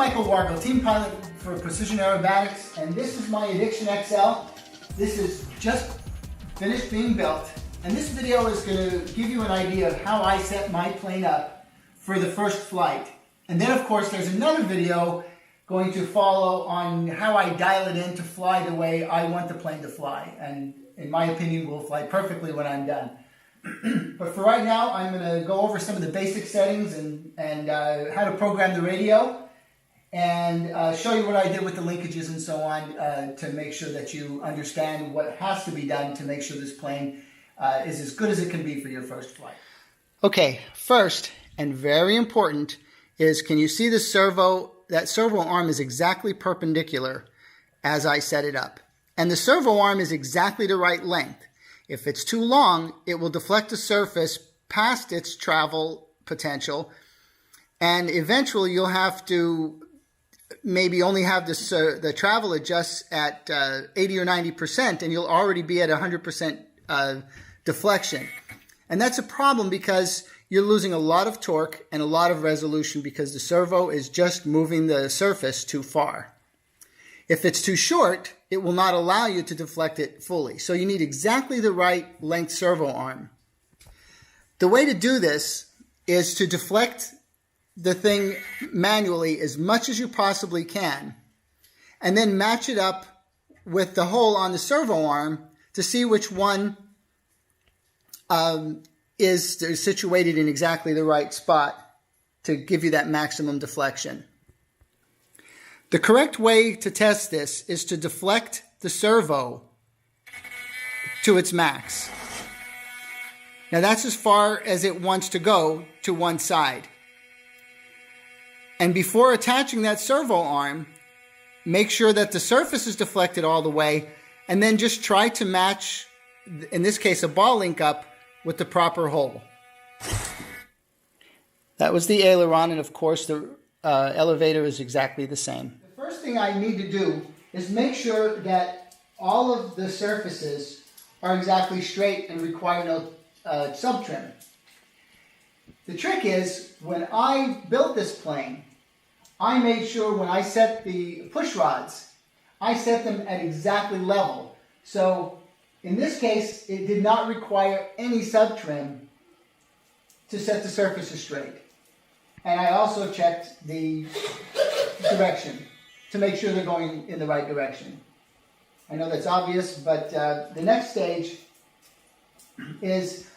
Michael Wargo, team pilot for Precision Aerobatics, and this is my Addiction XL. This is just finished being built, and this video is going to give you an idea of how I set my plane up for the first flight. And then of course there's another video going to follow on how I dial it in to fly the way I want the plane to fly, and in my opinion will fly perfectly when I'm done. But for right now, I'm going to go over some of the basic settings and how to program the radio, and show you what I did with the linkages and so on to make sure that you understand what has to be done to make sure this plane is as good as it can be for your first flight. Okay, first and very important is, can you see the servo? That servo arm is exactly perpendicular as I set it up. And the servo arm is exactly the right length. If it's too long, it will deflect the surface past its travel potential, and eventually you'll have to maybe only have the travel adjust at 80 or 90%, and you'll already be at 100% deflection. And that's a problem because you're losing a lot of torque and a lot of resolution because the servo is just moving the surface too far. If it's too short, it will not allow you to deflect it fully. So you need exactly the right length servo arm. The way to do this is to deflect the thing manually as much as you possibly can, and then match it up with the hole on the servo arm to see which one is situated in exactly the right spot to give you that maximum deflection. The correct way to test this is to deflect the servo to its max. Now that's as far as it wants to go to one side. And before attaching that servo arm, make sure that the surface is deflected all the way, and then just try to match, in this case, a ball link up with the proper hole. That was the aileron, and of course the elevator is exactly the same. The first thing I need to do is make sure that all of the surfaces are exactly straight and require no sub-trim. The trick is, when I built this plane, I made sure when I set the push rods, I set them at exactly level. So in this case, it did not require any sub-trim to set the surfaces straight. And I also checked the direction to make sure they're going in the right direction. I know that's obvious, but the next stage is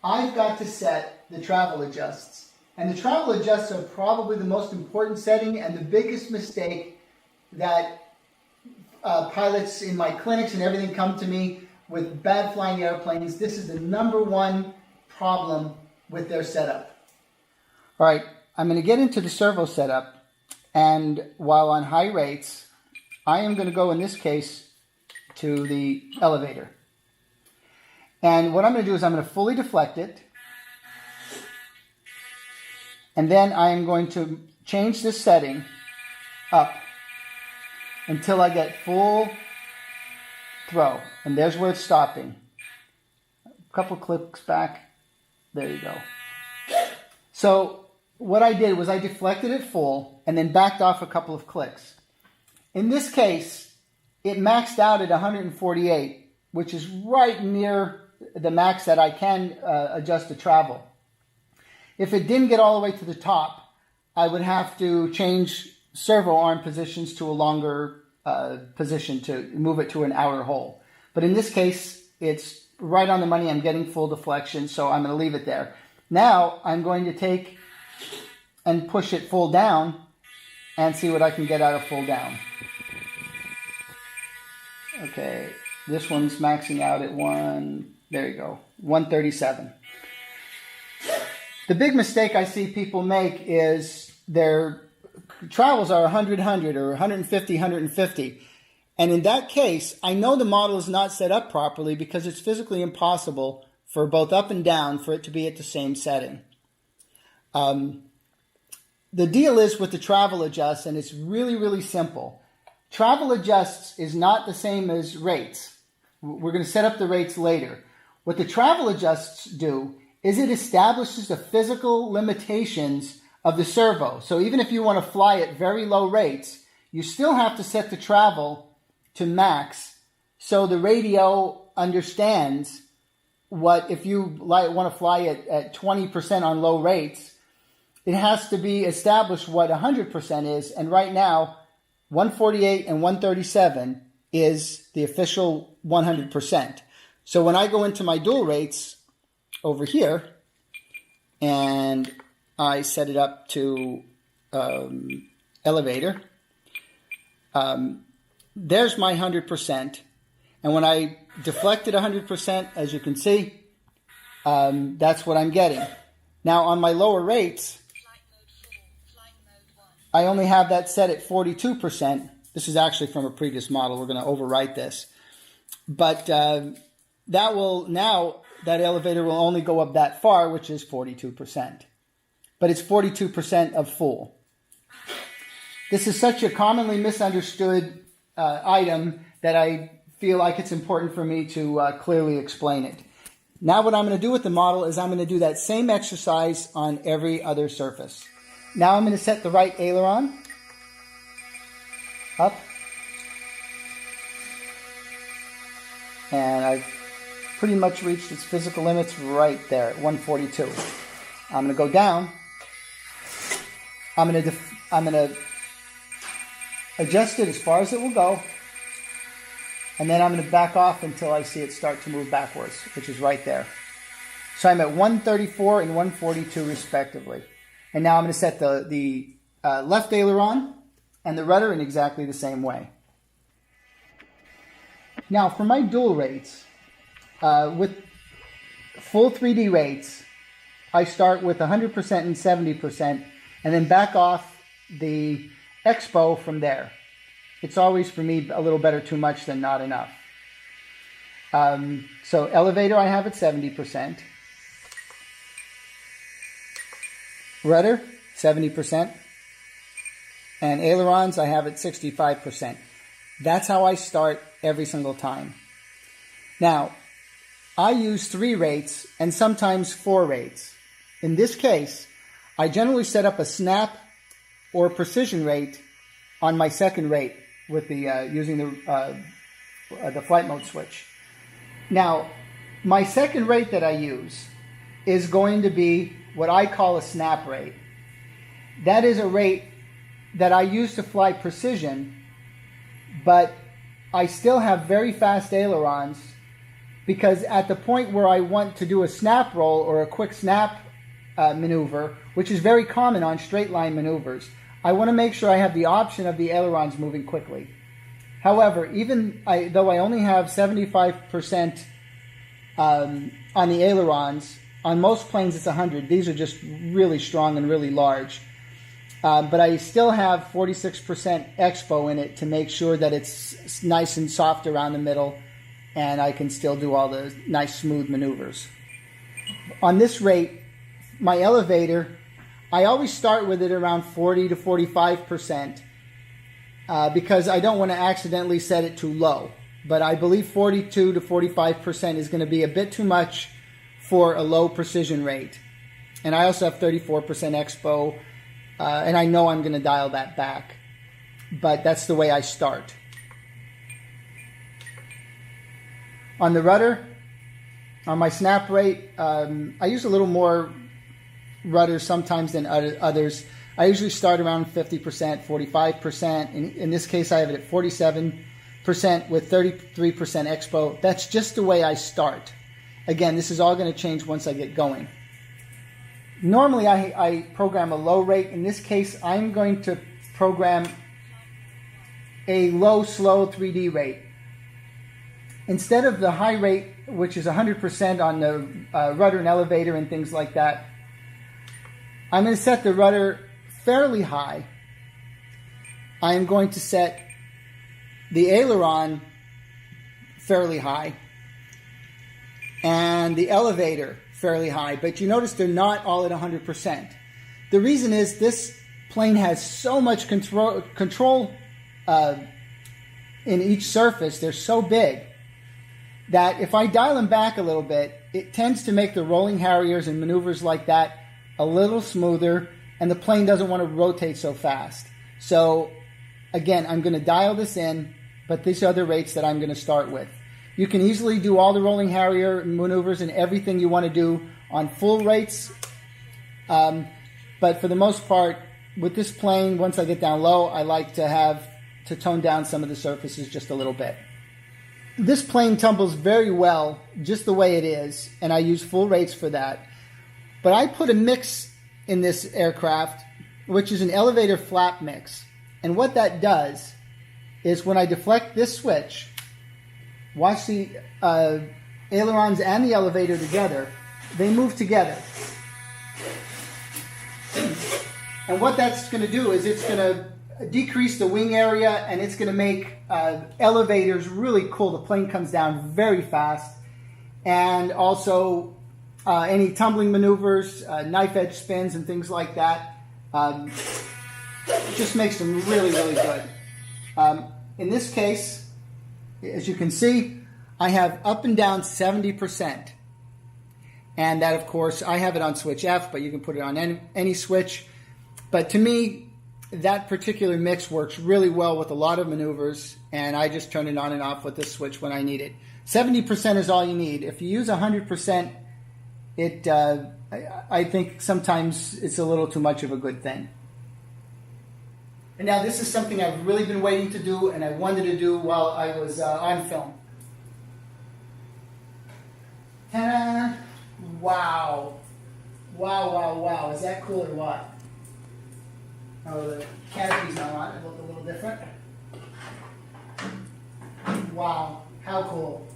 I've got to set the travel adjusts. And the travel adjusts are probably the most important setting and the biggest mistake that pilots in my clinics and everything come to me with bad flying airplanes. This is the #1 problem with their setup. All right, I'm going to get into the servo setup, and while on high rates, I am going to go in this case to the elevator. And what I'm going to do is I'm going to fully deflect it, and then I am going to change this setting up until I get full throw. And there's where it's stopping. A couple clicks back. There you go. So what I did was I deflected it full and then backed off a couple of clicks. In this case, it maxed out at 148, which is right near the max that I can adjust the travel. If it didn't get all the way to the top, I would have to change servo arm positions to a longer position to move it to an outer hole. But in this case, it's right on the money. I'm getting full deflection, so I'm going to leave it there. Now I'm going to take and push it full down and see what I can get out of full down. Okay, this one's maxing out at there you go, 137. The big mistake I see people make is their travels are 100, 100 or 150, 150. And in that case, I know the model is not set up properly because it's physically impossible for both up and down for it to be at the same setting. The deal is with the travel adjusts, and it's really, really simple. Travel adjusts is not the same as rates. We're going to set up the rates later. What the travel adjusts do is it establishes the physical limitations of the servo. So even if you want to fly at very low rates, you still have to set the travel to max so the radio understands what, if you want to fly at 20% on low rates, it has to be established what 100% is. And right now, 148 and 137 is the official 100%. So when I go into my dual rates over here and I set it up to elevator, there's my 100%. And when I deflect it 100%, as you can see, that's what I'm getting. Now on my lower rates, I only have that set at 42%. This is actually from a previous model. We're going to overwrite this. But that elevator will only go up that far, which is 42%. But it's 42% of full. This is such a commonly misunderstood item that I feel like it's important for me to clearly explain it. Now what I'm going to do with the model is I'm going to do that same exercise on every other surface. Now I'm going to set the right aileron up. And I've pretty much reached its physical limits right there at 142. I'm going to go down. I'm going to adjust it as far as it will go. And then I'm going to back off until I see it start to move backwards, which is right there. So I'm at 134 and 142 respectively. And now I'm going to set the left aileron and the rudder in exactly the same way. Now for my dual rates, with full 3D rates, I start with 100% and 70% and then back off the expo from there. It's always, for me, a little better too much than not enough. So elevator I have at 70%. Rudder, 70%. And ailerons I have at 65%. That's how I start every single time. Now, I use 3 rates and sometimes 4 rates. In this case, I generally set up a snap or precision rate on my second rate with the using the flight mode switch. Now, my second rate that I use is going to be what I call a snap rate. That is a rate that I use to fly precision, but I still have very fast ailerons because at the point where I want to do a snap roll or a quick snap maneuver, which is very common on straight line maneuvers, I want to make sure I have the option of the ailerons moving quickly. However, though I only have 75% on the ailerons, on most planes it's 100. These are just really strong and really large. But I still have 46% expo in it to make sure that it's nice and soft around the middle and I can still do all the nice smooth maneuvers. On this rate, my elevator, I always start with it around 40 to 45% because I don't want to accidentally set it too low. But I believe 42 to 45% is going to be a bit too much for a low precision rate. And I also have 34% expo, and I know I'm going to dial that back. But that's the way I start. On the rudder, on my snap rate, I use a little more rudder sometimes than others. I usually start around 50%, 45%. In this case, I have it at 47% with 33% expo. That's just the way I start. Again, this is all going to change once I get going. Normally, I program a low rate. In this case, I'm going to program a low, slow 3D rate. Instead of the high rate, which is 100% on the rudder and elevator and things like that, I'm going to set the rudder fairly high. I'm going to set the aileron fairly high and the elevator fairly high. But you notice they're not all at 100%. The reason is this plane has so much control in each surface. They're so big that if I dial them back a little bit, it tends to make the rolling harriers and maneuvers like that a little smoother and the plane doesn't want to rotate so fast. So again, I'm going to dial this in, but these are the rates that I'm going to start with. You can easily do all the rolling Harrier maneuvers and everything you want to do on full rates. But for the most part, with this plane, once I get down low, I like to tone down some of the surfaces just a little bit. This plane tumbles very well just the way it is, and I use full rates for that. But I put a mix in this aircraft, which is an elevator flap mix. And what that does is when I deflect this switch, watch the ailerons and the elevator together, they move together. And what that's going to do is it's going to decrease the wing area, and it's going to make elevators really cool. The plane comes down very fast. And also any tumbling maneuvers, knife edge spins and things like that, just makes them really, really good. In this case, as you can see, I have up and down 70%. And that, of course, I have it on switch F, but you can put it on any switch. But to me, that particular mix works really well with a lot of maneuvers, and I just turn it on and off with this switch when I need it. 70% is all you need. If you use 100%, I think sometimes it's a little too much of a good thing. And now this is something I've really been waiting to do, and I wanted to do while I was on film. Ta-da! Wow. Wow, wow, wow. Is that cool or what? Oh, the canopy's not on. It looked a little different. Wow. How cool.